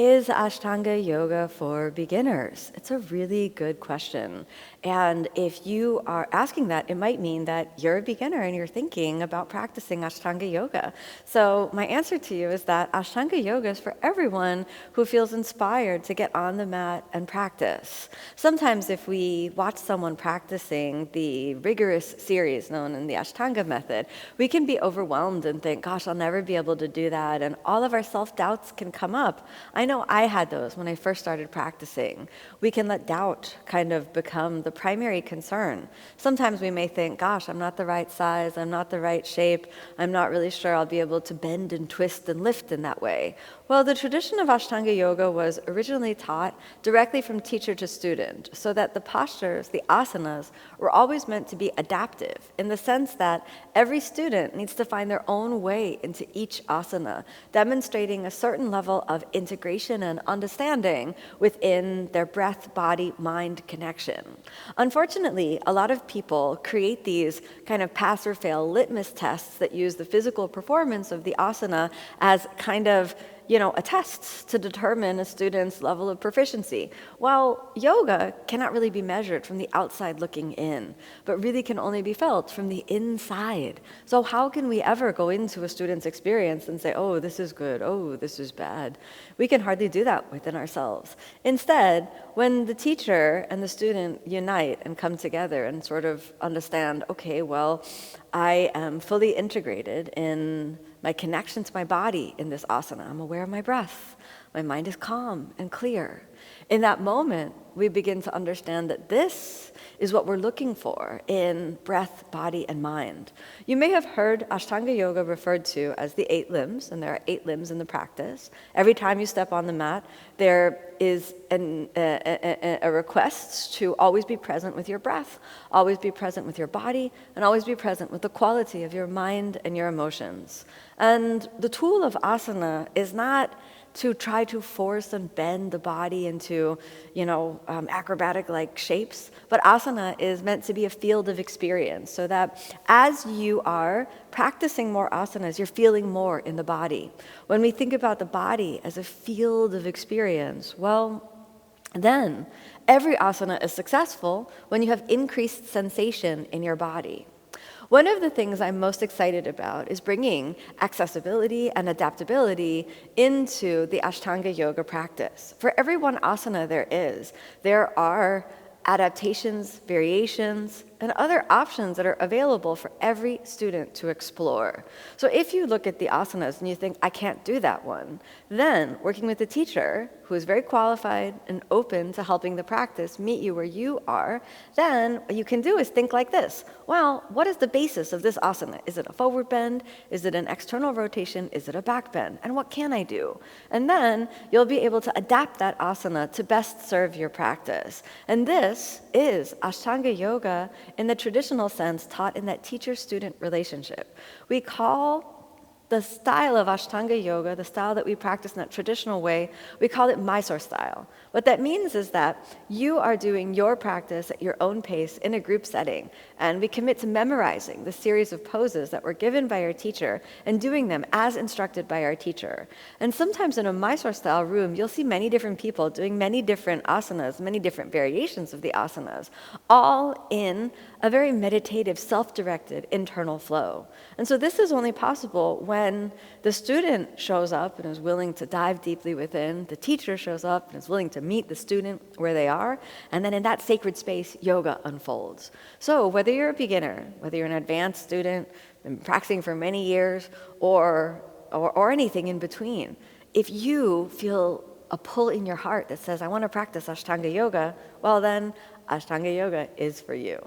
Is Ashtanga yoga for beginners? It's a really good question. And if you are asking that, it might mean that you're a beginner and you're thinking about practicing Ashtanga yoga. So my answer to you is that Ashtanga yoga is for everyone who feels inspired to get on the mat and practice. Sometimes if we watch someone practicing the rigorous series known in the Ashtanga method, we can be overwhelmed and think, gosh, I'll never be able to do that. And all of our self-doubts can come up. I know I had those when I first started practicing. We can let doubt kind of become the primary concern. Sometimes we may think, gosh, I'm not the right size, I'm not the right shape, I'm not really sure I'll be able to bend and twist and lift in that way. Well, the tradition of Ashtanga yoga was originally taught directly from teacher to student, so that the postures, the asanas, were always meant to be adaptive, in the sense that every student needs to find their own way into each asana, demonstrating a certain level of integration and understanding within their breath, body, mind connection. Unfortunately, a lot of people create these kind of pass or fail litmus tests that use the physical performance of the asana as kind of a test to determine a student's level of proficiency. While yoga cannot really be measured from the outside looking in, but really can only be felt from the inside. So how can we ever go into a student's experience and say, oh, this is good, oh, this is bad? We can hardly do that within ourselves. Instead, when the teacher and the student unite and come together and sort of understand, okay, well, I am fully integrated in my connection to my body in this asana. I'm aware of my breath. My mind is calm and clear. In that moment, we begin to understand that this is what we're looking for in breath, body, and mind. You may have heard Ashtanga yoga referred to as the 8 limbs, and there are 8 limbs in the practice. Every time you step on the mat, there is a request to always be present with your breath, always be present with your body, and always be present with the quality of your mind and your emotions. And the tool of asana is not to try to force and bend the body into, acrobatic-like shapes. But asana is meant to be a field of experience, so that as you are practicing more asanas, you're feeling more in the body. When we think about the body as a field of experience, well, then every asana is successful when you have increased sensation in your body. One of the things I'm most excited about is bringing accessibility and adaptability into the Ashtanga yoga practice. For every one asana there are adaptations, variations, and other options that are available for every student to explore. So if you look at the asanas and you think, I can't do that one, then working with a teacher who is very qualified and open to helping the practice meet you where you are, then what you can do is think like this. Well, what is the basis of this asana? Is it a forward bend? Is it an external rotation? Is it a back bend? And what can I do? And then you'll be able to adapt that asana to best serve your practice. And this is Ashtanga yoga in the traditional sense taught in that teacher-student relationship. We call the style of Ashtanga yoga, the style that we practice in that traditional way, we call it Mysore style. What that means is that you are doing your practice at your own pace in a group setting, and we commit to memorizing the series of poses that were given by our teacher and doing them as instructed by our teacher. And sometimes in a Mysore style room, you'll see many different people doing many different asanas, many different variations of the asanas, all in a very meditative, self-directed internal flow. And so this is only possible when the student shows up and is willing to dive deeply within, the teacher shows up and is willing to meet the student where they are, and then in that sacred space, yoga unfolds. So whether you're a beginner, whether you're an advanced student, been practicing for many years, or anything in between, if you feel a pull in your heart that says, I want to practice Ashtanga yoga, well then, Ashtanga yoga is for you.